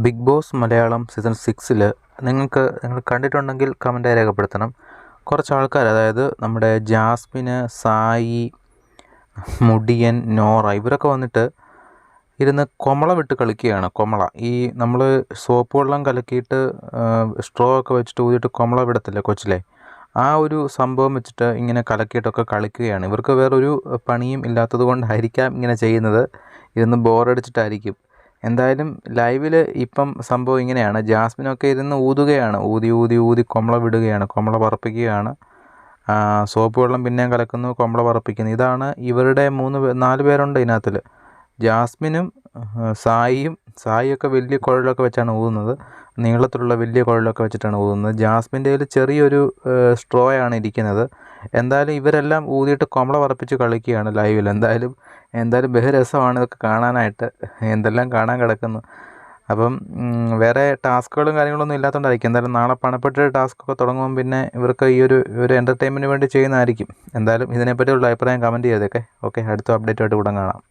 Big boss Malayalam season 6 നിങ്ങൾ കണ്ടിട്ടുണ്ടെങ്കിൽ കമൻറ്റായി രേഖപ്പെടുത്തണം. കുറച്ച് ആൾക്കാർ, അതായത് നമ്മുടെ ജാസ്മിന്, സായി, മുടിയൻ, നോറ, ഇവരൊക്കെ വന്നിട്ട് ഇരുന്ന് കൊമള വിട്ട് കളിക്കുകയാണ്. കൊമള, ഈ നമ്മൾ സോപ്പ് വെള്ളം കലക്കിയിട്ട് സ്ട്രോ ഒക്കെ വെച്ചിട്ട് ഊതിയിട്ട് കൊമള വിടത്തില്ലേ കൊച്ചിലെ, ആ ഒരു സംഭവം വെച്ചിട്ട് ഇങ്ങനെ കലക്കിയിട്ടൊക്കെ കളിക്കുകയാണ്. ഇവർക്ക് വേറൊരു പണിയും ഇല്ലാത്തത് കൊണ്ടായിരിക്കാം ഇങ്ങനെ ചെയ്യുന്നത്. ഇരുന്ന് ബോറടിച്ചിട്ടായിരിക്കും. എന്തായാലും ലൈവിൽ ഇപ്പം സംഭവം ഇങ്ങനെയാണ്. ജാസ്മിനൊക്കെ ഇരുന്ന് ഊതുകയാണ്, ഊതി ഊതി ഊതി കൊമള വിടുകയാണ്, കൊമള പറപ്പിക്കുകയാണ്. സോപ്പ് വെള്ളം പിന്നെയും കലക്കുന്നു, കൊമള പറപ്പിക്കുന്നു. ഇതാണ് ഇവരുടെ 4 പേരുണ്ട് ഇതിനകത്തിൽ. ജാസ്മിനും സായിയൊക്കെ വലിയ കുഴലൊക്കെ വെച്ചാണ് ഊതുന്നത്, നീളത്തിലുള്ള വലിയ കുഴലൊക്കെ വെച്ചിട്ടാണ് ഊതുന്നത്. ജാസ്മിൻ്റെ കയ്യിൽ ചെറിയൊരു സ്ട്രോയാണ് ഇരിക്കുന്നത്. എന്തായാലും ഇവരെല്ലാം ഊതിയിട്ട് കൊമള പറപ്പിച്ച് കളിക്കുകയാണ് ലൈവിൽ. എന്തായാലും ബഹുരസമാണ് ഇതൊക്കെ കാണാനായിട്ട്. എന്തെല്ലാം കാണാൻ കിടക്കുന്നു. അപ്പം വേറെ ടാസ്കുകളും കാര്യങ്ങളൊന്നും ഇല്ലാത്തതുകൊണ്ടായിരിക്കും. എന്തായാലും നാളെ പണപ്പെട്ട ടാസ്ക്കൊക്കെ തുടങ്ങുമ്പം പിന്നെ ഇവർക്ക് ഈ ഒരു എൻ്റർടൈൻമെൻറ്റിന് വേണ്ടി ചെയ്യുന്നതായിരിക്കും. എന്തായാലും ഇതിനെപ്പറ്റിയുള്ള അഭിപ്രായം കമൻറ്റ് ചെയ്തേക്കെ. ഓക്കെ, അടുത്ത അപ്ഡേറ്റുമായിട്ട് ഉടൻ കാണാം.